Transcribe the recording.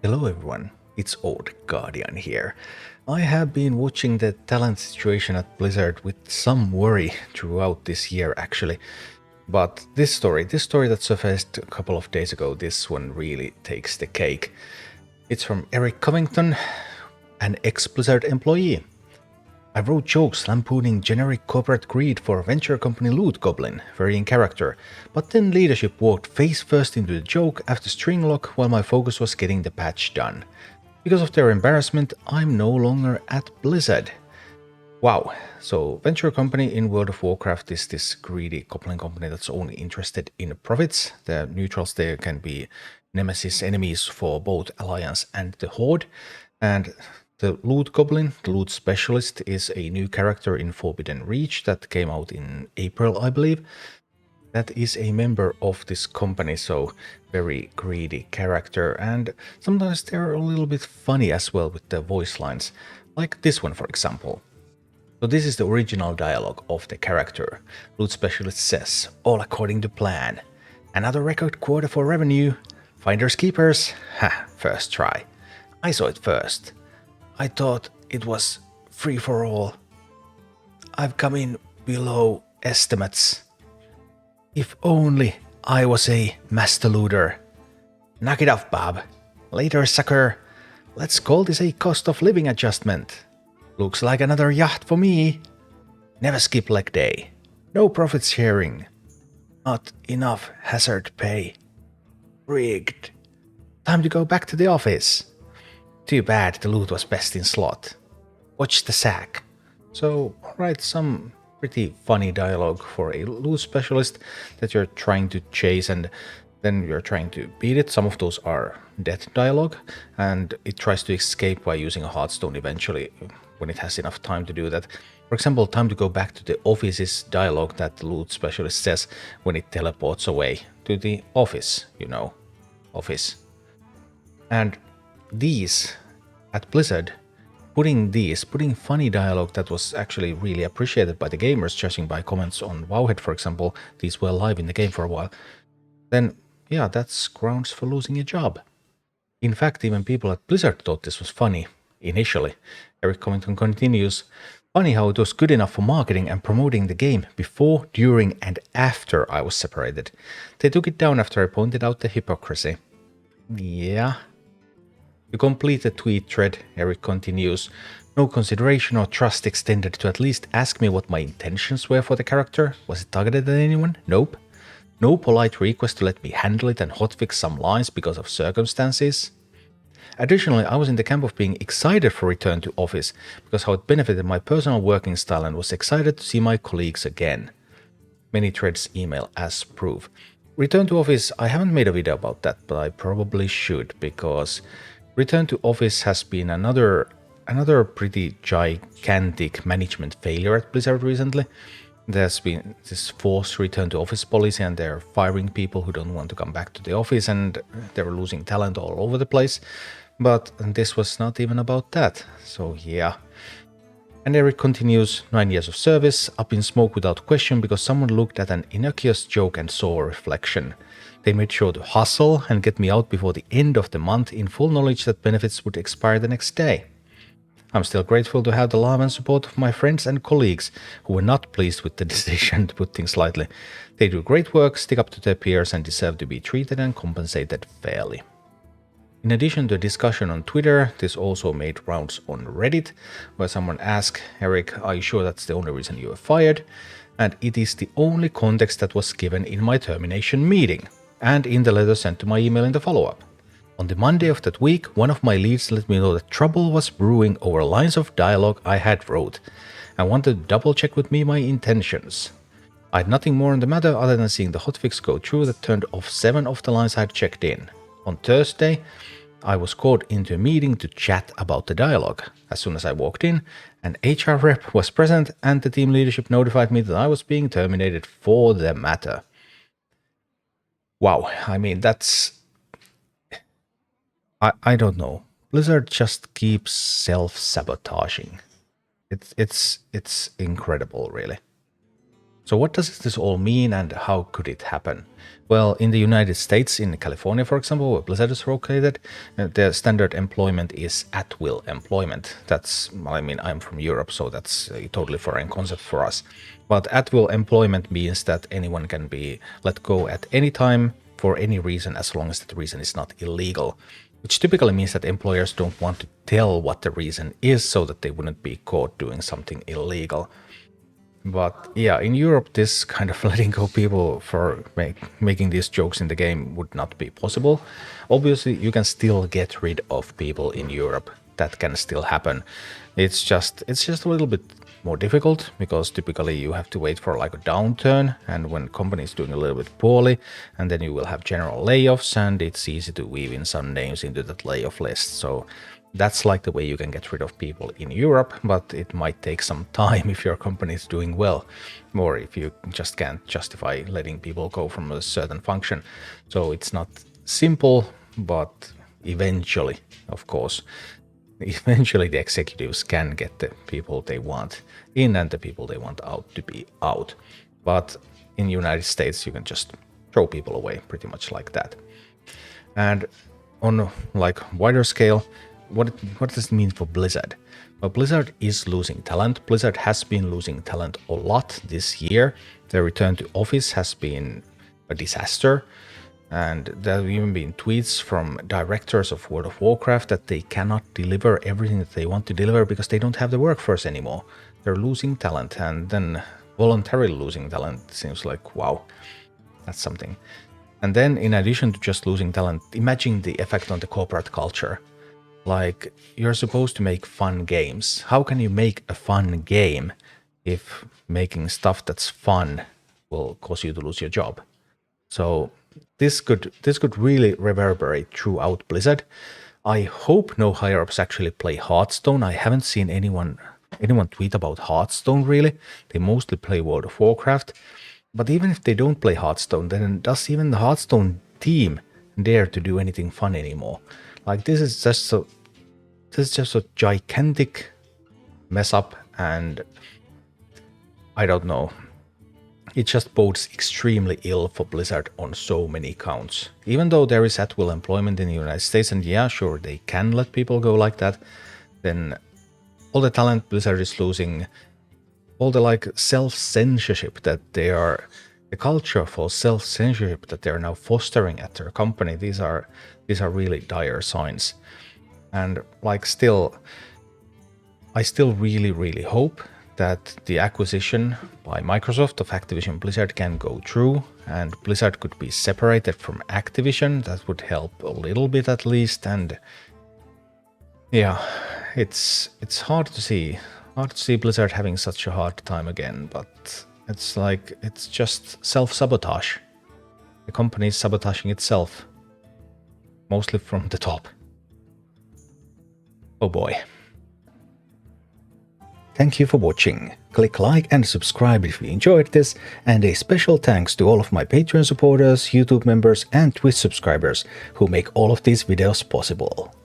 Hello everyone, it's Old Guardian here. I have been watching the talent situation at Blizzard with some worry throughout this year actually. But this story that surfaced a couple of days ago, this one really takes the cake. It's from Eric Covington, an ex-Blizzard employee. I wrote jokes lampooning generic corporate greed for venture company Loot Goblin, very in character, but then leadership walked face first into the joke after string lock while my focus was getting the patch done. Because of their embarrassment, I'm no longer at Blizzard. Wow, so venture company in World of Warcraft is this greedy goblin company that's only interested in profits. The neutrals there can be nemesis enemies for both Alliance and the Horde, and the Loot Goblin, the Loot Specialist, is a new character in Forbidden Reach that came out in April, I believe. That is a member of this company, so very greedy character, and sometimes they're a little bit funny as well with the voice lines, like this one for example. So this is the original dialogue of the character. Loot Specialist says, all according to plan. Another record quarter for revenue. Finders keepers? Ha, first try. I saw it first. I thought it was free for all. I've come in below estimates. If only I was a master looter. Knock it off, Bob. Later, sucker. Let's call this a cost of living adjustment. Looks like another yacht for me. Never skip leg day. No profit sharing. Not enough hazard pay. Rigged. Time to go back to the office. Too bad the loot was best in slot. Watch the sack. So, alright, some pretty funny dialogue for a loot specialist that you're trying to chase and then you're trying to beat it. Some of those are death dialogue, and it tries to escape by using a Hearthstone eventually when it has enough time to do that. For example, time to go back to the office is dialogue that the loot specialist says when it teleports away to the office, you know, office. And these, at Blizzard, putting funny dialogue that was actually really appreciated by the gamers, judging by comments on Wowhead, for example, these were live in the game for a while, then yeah, that's grounds for losing a job. In fact, even people at Blizzard thought this was funny, initially. Eric Covington continues, funny how it was good enough for marketing and promoting the game before, during, and after I was separated. They took it down after I pointed out the hypocrisy. Yeah. To complete the tweet thread, Eric continues, no consideration or trust extended to at least ask me what my intentions were for the character. Was it targeted at anyone? Nope. No polite request to let me handle it and hotfix some lines because of circumstances. Additionally, I was in the camp of being excited for return to office because how it benefited my personal working style and was excited to see my colleagues again. Many threads email as proof. Return to office, I haven't made a video about that, but I probably should because return to office has been another pretty gigantic management failure at Blizzard recently. There's been this forced return to office policy and they're firing people who don't want to come back to the office and they're losing talent all over the place. But this was not even about that, so yeah. And Eric continues, 9 years of service, up in smoke without question because someone looked at an innocuous joke and saw a reflection. They made sure to hustle and get me out before the end of the month in full knowledge that benefits would expire the next day. I'm still grateful to have the love and support of my friends and colleagues who were not pleased with the decision, to put things lightly. They do great work, stick up to their peers and deserve to be treated and compensated fairly. In addition to a discussion on Twitter, this also made rounds on Reddit, where someone asked, Eric, are you sure that's the only reason you were fired? And it is the only context that was given in my termination meeting, and in the letter sent to my email in the follow-up. On the Monday of that week, one of my leads let me know that trouble was brewing over lines of dialogue I had wrote, and wanted to double-check with me my intentions. I had nothing more on the matter other than seeing the hotfix go through that turned off 7 of the lines I had checked in. On Thursday, I was called into a meeting to chat about the dialogue. As soon as I walked in, an HR rep was present and the team leadership notified me that I was being terminated for the matter. Wow, I mean, that's... I don't know. Blizzard just keeps self-sabotaging. It's incredible, really. So what does this all mean and how could it happen? Well, in the United States, in California, for example, where Blizzard is located, the standard employment is at-will employment. That's, I mean, I'm from Europe, so that's a totally foreign concept for us. But at-will employment means that anyone can be let go at any time for any reason, as long as that reason is not illegal. Which typically means that employers don't want to tell what the reason is so that they wouldn't be caught doing something illegal. But yeah, in Europe, this kind of letting go people for making these jokes in the game would not be possible. Obviously, you can still get rid of people in Europe. That can still happen. It's just a little bit more difficult because typically you have to wait for like a downturn, and when companies doing a little bit poorly, and then you will have general layoffs, and it's easy to weave in some names into that layoff list. So that's like the way you can get rid of people in Europe, but it might take some time if your company is doing well, or if you just can't justify letting people go from a certain function. So it's not simple, but eventually, of course, eventually the executives can get the people they want in and the people they want out to be out. But in the United States, you can just throw people away pretty much like that. And on like wider scale, what does it mean for Blizzard? Well, Blizzard is losing talent. Blizzard has been losing talent a lot this year. Their return to office has been a disaster. And there have even been tweets from directors of World of Warcraft that they cannot deliver everything that they want to deliver because they don't have the workforce anymore. They're losing talent, and then voluntarily losing talent seems like, wow, that's something. And then in addition to just losing talent, imagine the effect on the corporate culture. Like, you're supposed to make fun games. How can you make a fun game if making stuff that's fun will cause you to lose your job? So this could really reverberate throughout Blizzard. I hope no higher-ups actually play Hearthstone. I haven't seen anyone tweet about Hearthstone really. They mostly play World of Warcraft. But even if they don't play Hearthstone, then does even the Hearthstone team dare to do anything fun anymore? Like, this is just a gigantic mess up, and I don't know. It just bodes extremely ill for Blizzard on so many counts. Even though there is at-will employment in the United States, and yeah, sure, they can let people go like that, then all the talent Blizzard is losing, all the like self-censorship that they are, the culture for self-censorship that they're now fostering at their company, these are really dire signs. And like I still really hope that the acquisition by Microsoft of Activision Blizzard can go through and Blizzard could be separated from Activision. That would help a little bit at least. And yeah, it's hard to see Blizzard having such a hard time again, but it's like, it's just self-sabotage. The company is sabotaging itself, mostly from the top. Oh boy. Thank you for watching. Click like and subscribe if you enjoyed this, and a special thanks to all of my Patreon supporters, YouTube members and Twitch subscribers who make all of these videos possible.